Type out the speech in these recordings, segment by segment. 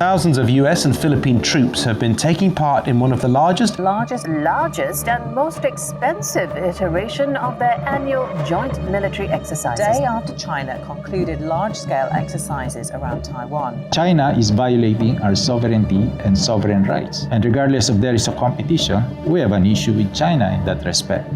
Thousands of US and Philippine troops have been taking part in one of the largest and most expensive iteration of their annual joint military exercises. Day after China concluded large-scale exercises around Taiwan. China is violating our sovereignty and sovereign rights. And regardless if there is a competition, we have an issue with China in that respect.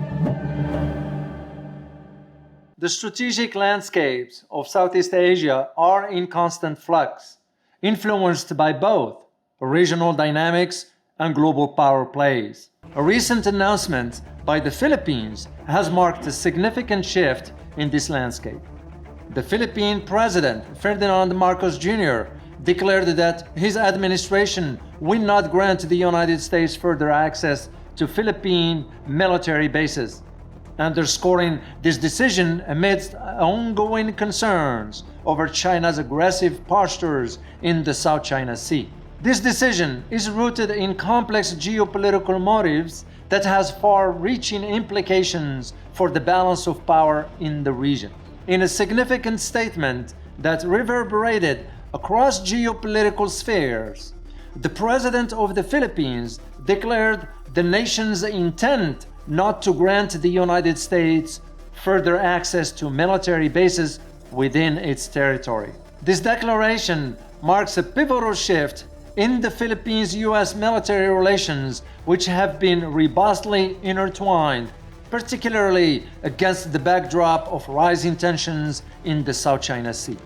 The strategic landscapes of Southeast Asia are in constant flux, influenced by both regional dynamics and global power plays. A recent announcement by the Philippines has marked a significant shift in this landscape. The Philippine President, Ferdinand Marcos Jr., declared that his administration will not grant the United States further access to Philippine military bases, underscoring this decision amidst ongoing concerns over China's aggressive postures in the South China Sea. This decision is rooted in complex geopolitical motives that has far-reaching implications for the balance of power in the region. In a significant statement that reverberated across geopolitical spheres, the President of the Philippines declared the nation's intent not to grant the United States further access to military bases within its territory. This declaration marks a pivotal shift in the Philippines-US military relations, which have been robustly intertwined, particularly against the backdrop of rising tensions in the South China Sea.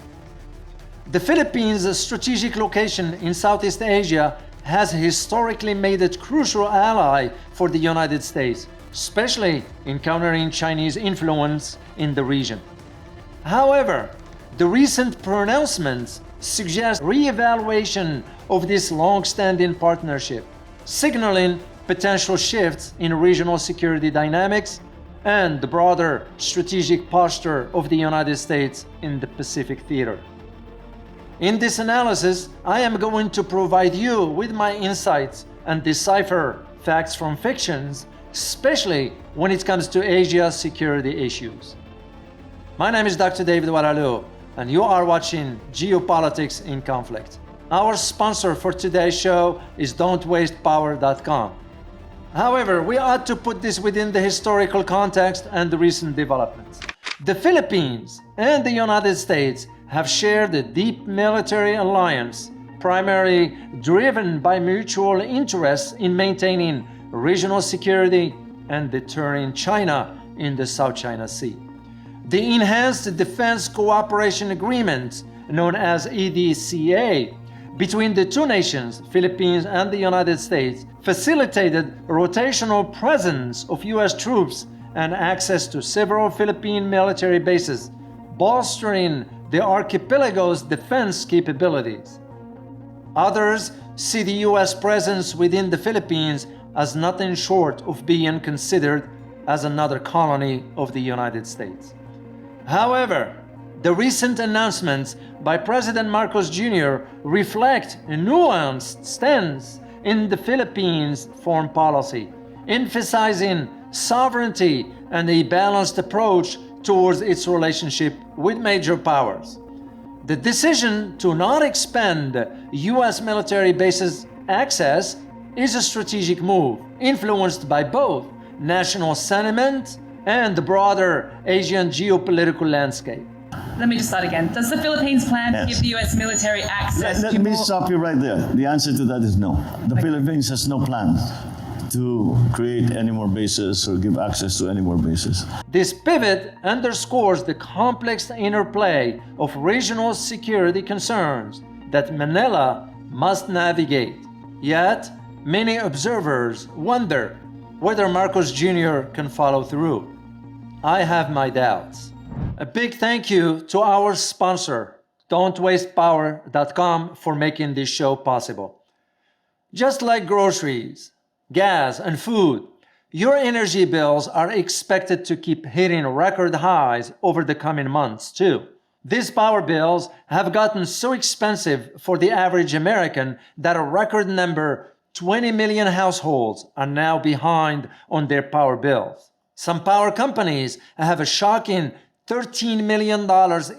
The Philippines' strategic location in Southeast Asia has historically made it a crucial ally for the United States, especially in countering Chinese influence in the region. However, the recent pronouncements suggest re-evaluation of this long-standing partnership, signaling potential shifts in regional security dynamics and the broader strategic posture of the United States in the Pacific theater. In this analysis, I am going to provide you with my insights and decipher facts from fictions, especially when it comes to Asia's security issues. My name is Dr. David Oualaalou, and you are watching Geopolitics in Conflict. Our sponsor for today's show is don'twastepower.com. However, we ought to put this within the historical context and the recent developments. The Philippines and the United States have shared a deep military alliance, primarily driven by mutual interests in maintaining regional security and deterring China in the South China Sea. The Enhanced Defense Cooperation Agreement, known as EDCA, between the two nations, Philippines and the United States, facilitated a rotational presence of US troops and access to several Philippine military bases, bolstering the archipelago's defense capabilities. Others see the US presence within the Philippines as nothing short of being considered as another colony of the United States. However, the recent announcements by President Marcos Jr. reflect a nuanced stance in the Philippines' foreign policy, emphasizing sovereignty and a balanced approach towards its relationship with major powers. The decision to not expand US military bases access is a strategic move, influenced by both national sentiment and the broader Asian geopolitical landscape. Let me just start again. Does the Philippines plan to give the US military access Let me stop you right there. The answer to that is no. The Philippines has no plans to create any more bases or give access to any more bases. This pivot underscores the complex interplay of regional security concerns that Manila must navigate. Yet, many observers wonder whether Marcos Jr. can follow through. I have my doubts. A big thank you to our sponsor, don'twastepower.com, for making this show possible. Just like groceries, gas, and food, your energy bills are expected to keep hitting record highs over the coming months, too. These power bills have gotten so expensive for the average American that a record number, 20 million households, are now behind on their power bills. Some power companies have a shocking $13 million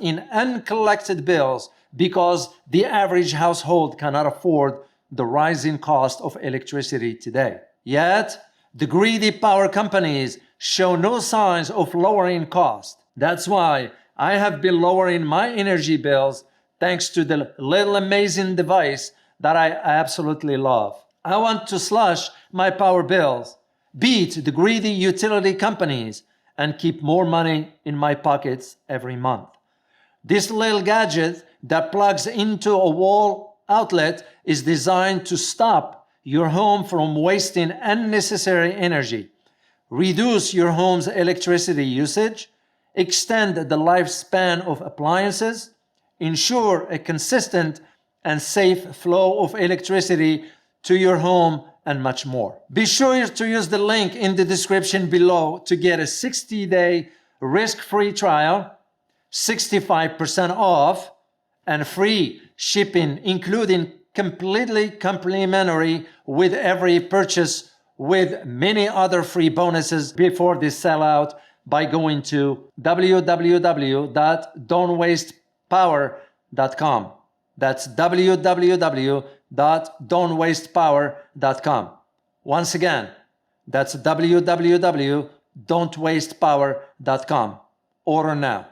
in uncollected bills because the average household cannot afford the rising cost of electricity today. Yet, the greedy power companies show no signs of lowering cost. That's why I have been lowering my energy bills thanks to the little amazing device that I absolutely love. I want to slash my power bills, beat the greedy utility companies, and keep more money in my pockets every month. This little gadget that plugs into a wall outlet is designed to stop your home from wasting unnecessary energy, reduce your home's electricity usage, extend the lifespan of appliances, ensure a consistent and safe flow of electricity to your home, and much more. Be sure to use the link in the description below to get a 60-day risk-free trial, 65% off, and free shipping, including completely complimentary with every purchase, with many other free bonuses before they sell out, by going to www.don'twastepower.com. That's www.don'twastepower.com. Once again, that's www.don'twastepower.com. Order now.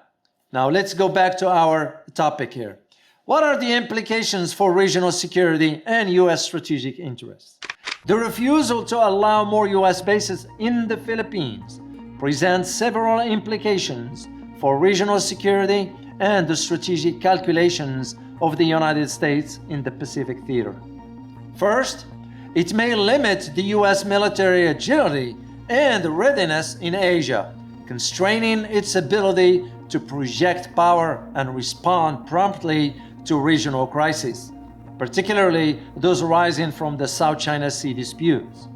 Now let's go back to our topic here. What are the implications for regional security and U.S. strategic interests? The refusal to allow more U.S. bases in the Philippines presents several implications for regional security and the strategic calculations of the United States in the Pacific theater. First, it may limit the U.S. military agility and readiness in Asia, constraining its ability to project power and respond promptly to regional crises, particularly those arising from the South China Sea disputes.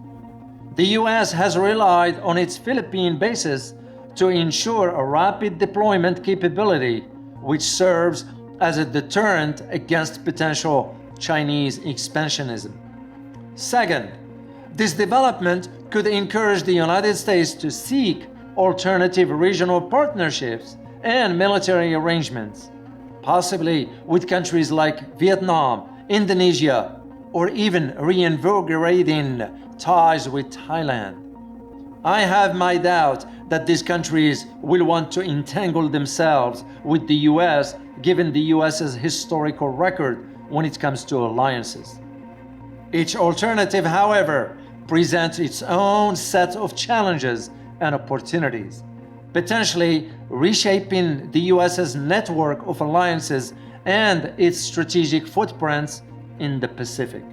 The U.S. has relied on its Philippine bases to ensure a rapid deployment capability, which serves as a deterrent against potential Chinese expansionism. Second, this development could encourage the United States to seek alternative regional partnerships and military arrangements, possibly with countries like Vietnam, Indonesia, or even reinvigorating ties with Thailand. I have my doubt that these countries will want to entangle themselves with the US, given the US's historical record when it comes to alliances. Each alternative, however, presents its own set of challenges and opportunities, potentially reshaping the US's network of alliances and its strategic footprints in the Pacific.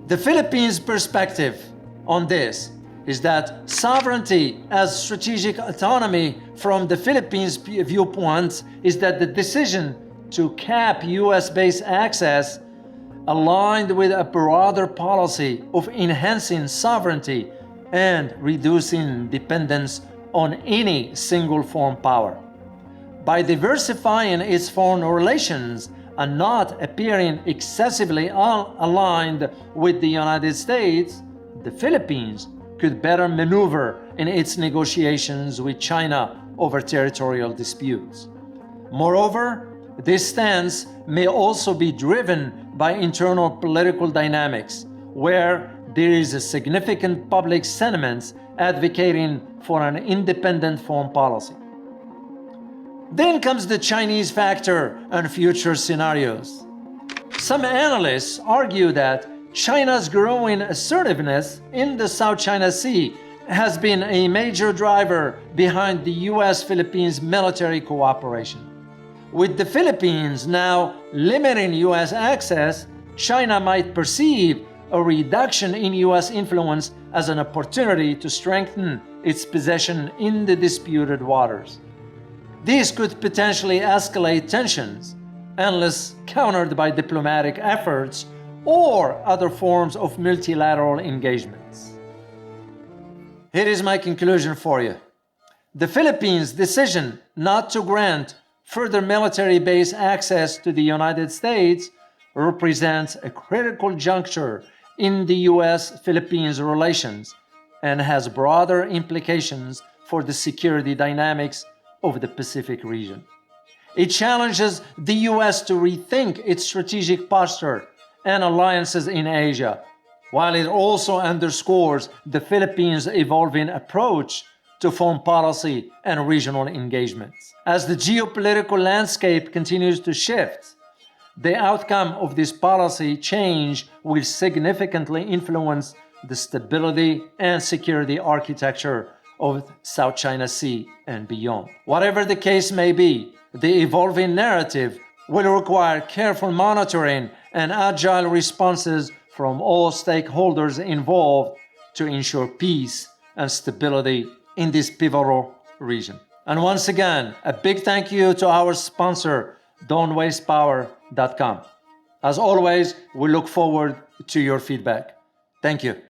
The Philippines' perspective on this is that sovereignty as strategic autonomy from the Philippines' viewpoint is that the decision to cap US-based access aligned with a broader policy of enhancing sovereignty and reducing dependence on any single foreign power. By diversifying its foreign relations and not appearing excessively aligned with the United States, the Philippines could better maneuver in its negotiations with China over territorial disputes. Moreover, this stance may also be driven by internal political dynamics, where there is a significant public sentiment advocating for an independent foreign policy. Then comes the Chinese factor and future scenarios. Some analysts argue that China's growing assertiveness in the South China Sea has been a major driver behind the US-Philippines military cooperation. With the Philippines now limiting US access, China might perceive a reduction in US influence as an opportunity to strengthen its position in the disputed waters. This could potentially escalate tensions, unless countered by diplomatic efforts or other forms of multilateral engagements. Here is my conclusion for you. The Philippines' decision not to grant further military base access to the United States represents a critical juncture in the US-Philippines relations and has broader implications for the security dynamics of the Pacific region. It challenges the US to rethink its strategic posture and alliances in Asia, while it also underscores the Philippines' evolving approach to foreign policy and regional engagements. As the geopolitical landscape continues to shift, the outcome of this policy change will significantly influence the stability and security architecture of South China Sea and beyond. Whatever the case may be, the evolving narrative will require careful monitoring and agile responses from all stakeholders involved to ensure peace and stability in this pivotal region. And once again, a big thank you to our sponsor, don'twastepower.com. As always, we look forward to your feedback. Thank you.